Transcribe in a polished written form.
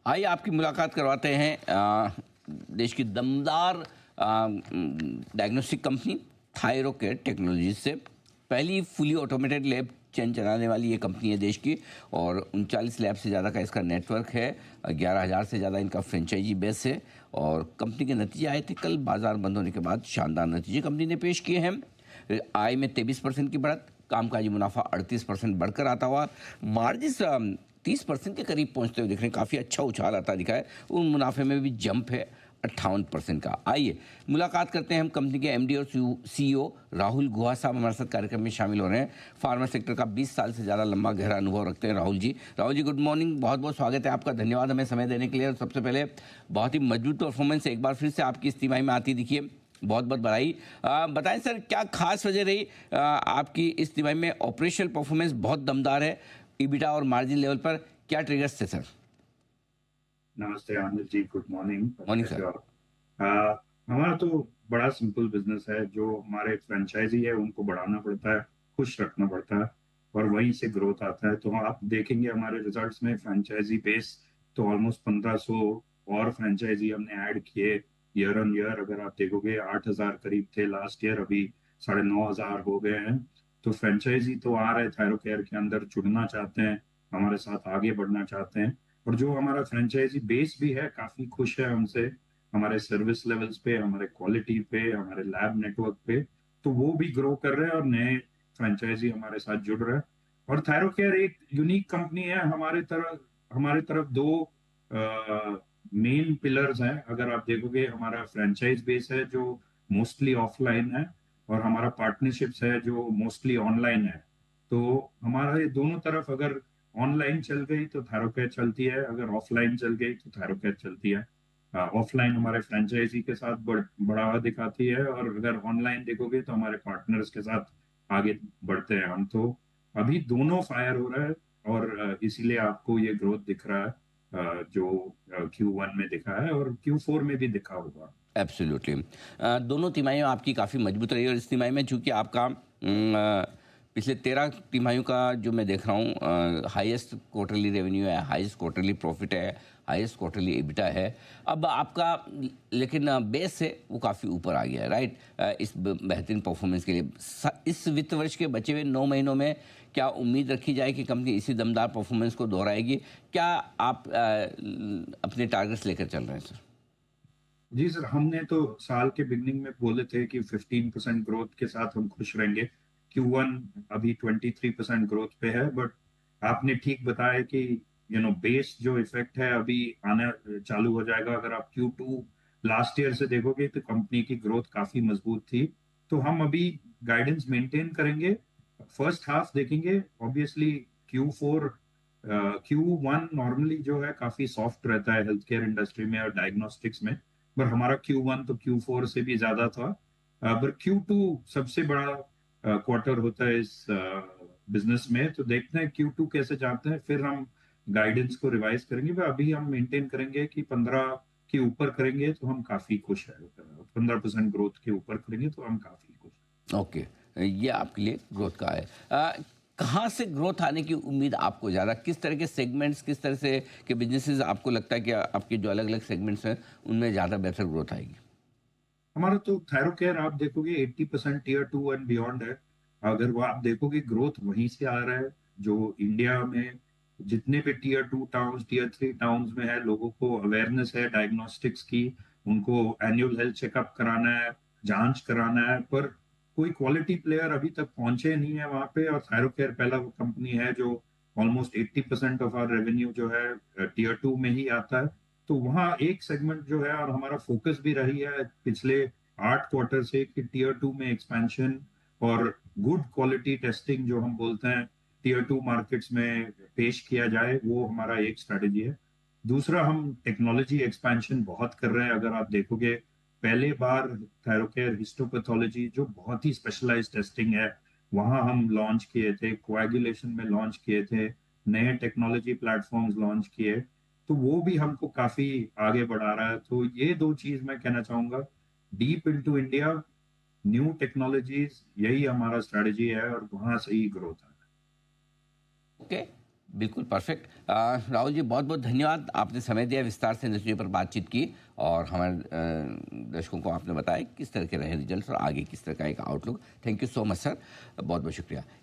आइए आपकी मुलाकात करवाते हैं देश की दमदार डायग्नोस्टिक कंपनी थायरोकेयर टेक्नोलॉजीज से। पहली फुली ऑटोमेटेड लैब चेन चलाने वाली ये कंपनी है देश की, और 39 लैब से ज़्यादा का इसका नेटवर्क है। 11,000 से ज़्यादा इनका फ्रेंचाइजी बेस है, और कंपनी के नतीजे आए थे कल बाजार बंद होने के बाद। शानदार नतीजे कंपनी ने पेश किए हैं। आय में 23% की बढ़त, कामकाजी मुनाफा 38% बढ़कर आता हुआ, मार्जिन 30% के करीब पहुंचते हुए दिख रहे हैं। काफ़ी अच्छा उछाल आता दिखा है। उन मुनाफे में भी जंप है 58% का। आइए मुलाकात करते हैं हम कंपनी के एमडी और सीईओ राहुल गुहा साहब हमारे साथ कार्यक्रम में शामिल हो रहे हैं। फार्मा सेक्टर का 20 साल से ज़्यादा लंबा गहरा अनुभव रखते हैं राहुल जी। राहुल जी गुड मॉर्निंग, बहुत बहुत स्वागत है आपका। धन्यवाद हमें समय देने के लिए। और सबसे पहले बहुत ही मजबूत परफॉर्मेंस एक बार फिर से आपकी इस तिमाही में आती दिखिए, बहुत बहुत बधाई। बताएं सर, क्या खास वजह रही आपकी इस तिमाही में? ऑपरेशनल परफॉर्मेंस बहुत दमदार है, ईबिटा और मार्जिन लेवल पर क्या ट्रिगर्स थे सर? नमस्ते Anand ji, good morning. Morning कैसे सर। हो आप? आ, हमारा तो बड़ा सिंपल बिजनेस है। जो हमारे फ्रेंचाइजी है उनको बढ़ाना पड़ता है, खुश रखना पड़ता है, और वहीं से ग्रोथ आता है। तो आप देखेंगे हमारे रिजल्ट्स में फ्रेंचाइजी बेस तो ऑलमोस्ट 1500 और फ्रेंचाइजी हमने ऐड किए। ईयर ऑन ईयर अगर आप देखोगे 8000 करीब थे लास्ट ईयर, अभी 9500 हो गए हैं। तो फ्रेंचाइजी तो आ रहे थायरोकेयर के अंदर, जुड़ना चाहते हैं, हमारे साथ आगे बढ़ना चाहते हैं। और जो हमारा फ्रेंचाइजी बेस भी है काफी खुश है हमसे, हमारे सर्विस लेवल्स पे, हमारे क्वालिटी पे, हमारे लैब नेटवर्क पे। तो वो भी ग्रो कर रहे हैं और नए फ्रेंचाइजी हमारे साथ जुड़ रहे हैं। और थायरोकेयर एक यूनिक कंपनी है। हमारे तरफ दो मेन पिलर्स हैं। अगर आप देखोगे हमारा फ्रेंचाइज बेस है जो मोस्टली ऑफलाइन है, और हमारा पार्टनरशिप्स है जो मोस्टली ऑनलाइन है। तो हमारा ये दोनों तरफ, अगर ऑनलाइन चल गई तो थायरोकेयर चलती है, अगर ऑफलाइन चल गई तो थायरोकेयर चलती है। ऑफलाइन हमारे फ्रेंचाइजी के साथ बढ़ावा दिखाती है, और अगर ऑनलाइन देखोगे तो हमारे पार्टनर्स के साथ आगे बढ़ते हैं हम। तो अभी दोनों फायर हो रहा है, और इसीलिए आपको ये ग्रोथ दिख रहा है, जो Q1 में दिखा है और Q4 में भी दिखा होगा। एब्सोल्युटली। दोनों तिमाहियों आपकी काफ़ी मजबूत रही, और इस तिमाही में चूंकि आपका पिछले 13 तिमाहियों का जो मैं देख रहा हूँ, हाईएस्ट क्वार्टरली रेवेन्यू है, हाईएस्ट क्वार्टरली प्रॉफिट है, हाईएस्ट क्वार्टरली एबिटा है। अब आपका लेकिन बेस है वो काफ़ी ऊपर आ गया है, राइट? इस बेहतरीन परफॉर्मेंस के लिए इस वित्त वर्ष के बचे हुए 9 महीनों में क्या उम्मीद रखी जाए कि कंपनी इसी दमदार परफॉर्मेंस को दोहराएगी? क्या आप अपने टारगेट्स लेकर चल रहे हैं सर? जी सर, हमने तो साल के बिगनिंग में बोले थे कि 15% ग्रोथ के साथ हम खुश रहेंगे। Q1 अभी 23% ग्रोथ पे है, बट आपने ठीक बताया कि बेस जो इफेक्ट है अभी आना चालू हो जाएगा। अगर आप Q2 लास्ट ईयर से देखोगे तो कंपनी की ग्रोथ काफी मजबूत थी। तो हम अभी गाइडेंस मेंटेन करेंगे। फर्स्ट हाफ देखेंगे ऑब्वियसली। Q4 Q1 नॉर्मली जो है काफी सॉफ्ट रहता है हेल्थ केयर इंडस्ट्री में और डायग्नोस्टिक्स में, पर हमारा Q1 तो Q4 से भी ज्यादा था। पर Q2 सबसे बड़ा क्वार्टर होता है इस बिजनेस में। तो देखते हैं Q2 कैसे जाते हैं, फिर हम गाइडेंस को रिवाइज करेंगे। पर अभी हम मेंटेन करेंगे कि 15 के ऊपर करेंगे तो हम काफी खुश है। 15% ग्रोथ के ऊपर करेंगे तो हम काफी खुश हैं। ओके, ये आपके लिए ग्रोथ का है। कहाँ से ग्रोथ आने की उम्मीद आपको ज़्यादा? किस तरह के सेगमेंट्स, किस तरह से के बिजनेसेस आपको लगता है कि आपके जो अलग अलग सेगमेंट्स हैं उनमें ज़्यादा बेहतर ग्रोथ आएगी? हमारा तो थायरोकेयर आप देखोगे 80% Tier 2 एंड बियॉन्ड है। अगर वो आप देखोगे ग्रोथ वहीं से आ रहा है। जो इंडिया में जितने भी Tier 2 टाउन्स, Tier 3 टाउन्स में है, लोगों को अवेयरनेस है डायग्नोस्टिक्स की। उनको एनुअल हेल्थ चेकअप कराना है, जांच कराना है, पर कोई क्वालिटी प्लेयर अभी तक पहुंचे नहीं है वहां पे। और थायरोकेयर पहला कंपनी है जो ऑलमोस्ट 80% ऑफ आवर रेवेन्यू जो है Tier 2 में ही आता है। तो वहाँ एक सेगमेंट जो है, और हमारा फोकस भी रही है पिछले 8 क्वार्टर से, कि Tier 2 में एक्सपेंशन और गुड क्वालिटी टेस्टिंग जो हम बोलते हैं Tier 2 मार्केट्स में पेश किया जाए, वो हमारा एक स्ट्रेटेजी है। दूसरा, हम टेक्नोलॉजी एक्सपेंशन बहुत कर रहे हैं। अगर आप देखोगे पहले बार थायरोकेयर हिस्टोपैथोलॉजी जो बहुत ही स्पेशलाइज्ड टेस्टिंग है, वहां हम लॉन्च किए थे, कोएगुलेशन में लॉन्च किए थे, नए टेक्नोलॉजी प्लेटफॉर्म्स लॉन्च किए। तो वो भी हमको काफी आगे बढ़ा रहा है। तो ये दो चीज मैं कहना चाहूंगा, deep into India, new technologies, यही हमारा स्ट्रेटजी है और वहां से ही ग्रोथ है। ओके, बिल्कुल परफेक्ट। राहुल जी, बहुत बहुत धन्यवाद, आपने समय दिया, विस्तार से इंडस्ट्री पर बातचीत की और हमारे दर्शकों को आपने बताया किस तरह के रहे रिजल्ट्स और आगे किस तरह का एक outlook. Thank you so much sir, बहुत बहुत शुक्रिया।